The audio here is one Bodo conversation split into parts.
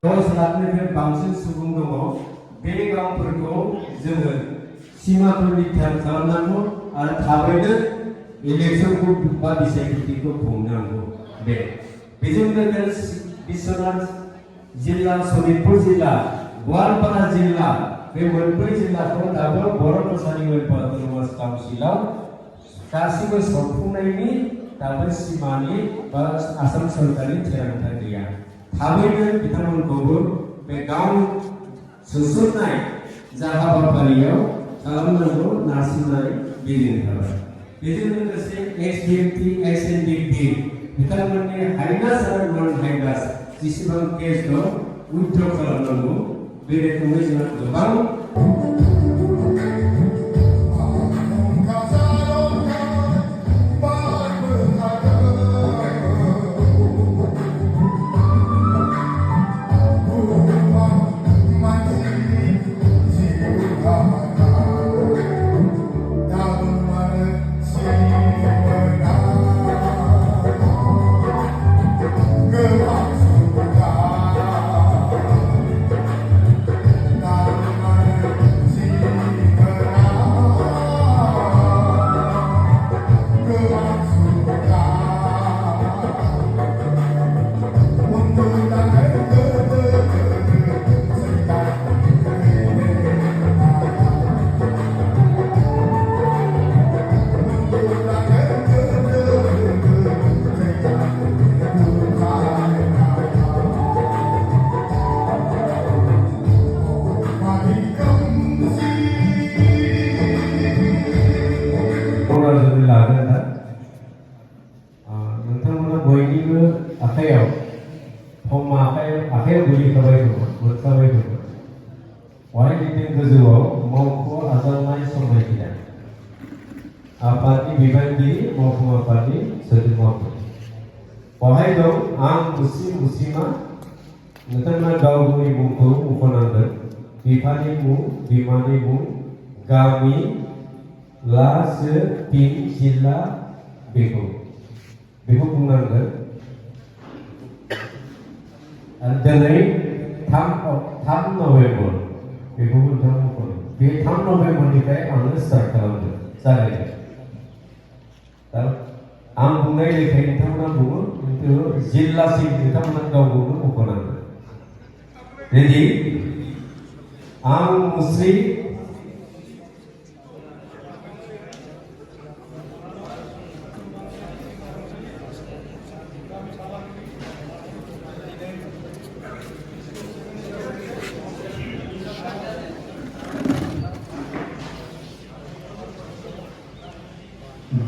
10 लाखनिफ्राय बांसिन सुबुं दङ बे गांफोरखौ जोङो सिमाफोरनि ध्यान खालामनांगौ आरो थाबैनो इलेक्सनखौ बा बिसायख'थिखौ खुंनांगौ बेजों लोगोसे बिश्वनाथ जिल्ला सनितपुर जिल्ला गवालपारा जिल्ला बे मोनब्रै जिल्लाखौ दाबो बर' कसारि अट'नमास काउन्सिलाव गासिबो सरफुंनायनि दाबो सिमानि बा आसाम सरकारनि थिरांथा गैया थाबैनो बिथांमोनखौबो बे गाव सोसननाय जा हाबाफारियाव खालामनांगौ नारसिननाय बेजों थाबाय बेजों लोगोसे एक्सडिएमपि एक्सएनडिपि बिथांमोननि हाइनास आरो नन हाइनास जेसेबां केस दं उइथड्र खालामनांगौ बे रोखोमै जोंहा गोबां बयनिबो आखायाव आखायाव गोलैखाबाय दङ मोनखाबाय दङ बहाय दिनै गोजौआव मावख' आजावनाय समायखिरा आफादनि बिबानगिरि मावफुं आफादनि सोद्रोमाफोर बहाय दं आं मुसिमा नोंथांमोना गाव गावनि मुंखौ मख'नांगोन बिफानि मुं बिमानि मुं गामि लासो पिन जिल्ला बेखौ बुंनांगोन दिनै 3 नभेम्बर बेखौ नोंथां मख'नो बे 3 नभेम्बरनिफ्राय आङो स्टार्ट खालामदों जागायदों दा आं बुंनाय लेखायै नोंथांमोना बुङो खिन्थु जिल्लासिम नोंथांमोना गाव गावनो मख'नांगोन रेडि आं मुस्रि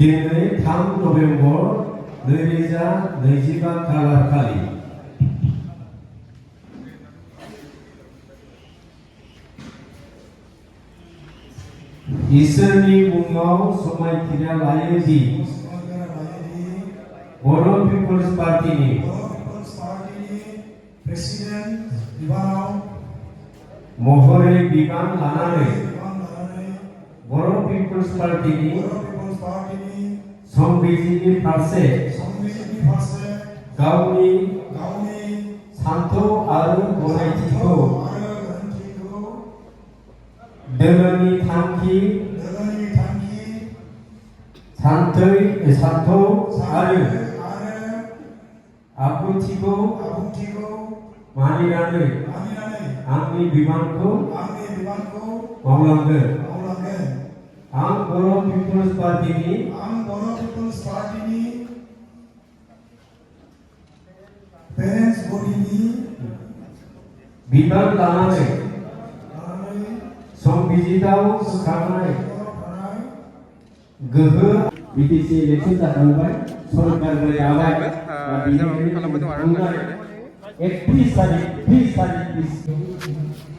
दिनै 3 नभेम्बर 2025 खालार खालि इसोरनि मुङाव समायखिरा लायो दि बर' पिपल्स पार्टीनि प्रेसिडेन्ट बिबानाव महरै बिबान लानानै बर' पिपल्स पार्टीनि संबिजिरनि फारसे गावनि सान्थौ आरो गनायथिखौ दोलोनि थांखि सान्थौ आरो आब्रुथिखौ मानिनानै आंनि बिबानखौ मावलांगोन आं बर' पिपल्स पार्टीनि पेरेन्ट्स बडिनि बिबान लानानै संबिजिराव होखानाय गोहो बिटिसि इलेक्सन जाखांबाय सरकार जाबाय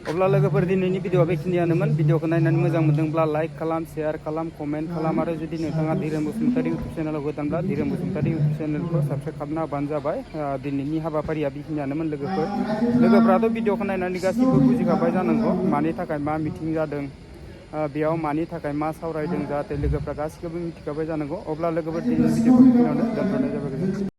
अब्ला लोगोफोर दिनैनि भिडिअआ बेखिनियानोमोन भिडिअखौ नायनानै मोजां मोनदोंब्ला लाइक खालाम शेयार खालाम कमेन्ट खालाम आरो जुदि नोंथाङा धीरेन बसुमतारी इउटुब चेनेलाव गोदानब्ला धीरेन बसुमतारी इउटुब चेनेलखौ साबस्क्राइब खालामना होबानो जाबाय दिनैनि हाबाफारिया बेखिनियानोमोन लोगोफोराथ' भिडिअखौ नायनानै गासिबो बुजिखाबाय जानांगौ मानि थाखाय मा मिटिं जादों बेयाव मानि थाखाय मा सावरायदों जाहाथे लोगोफ्रा गासिखौबो मिथिखाबाय जानांगौ अब्ला लोगोफोर दिनैनि भिडिअखौ बेखिनियावनो दोनथ'नाय जाबाय।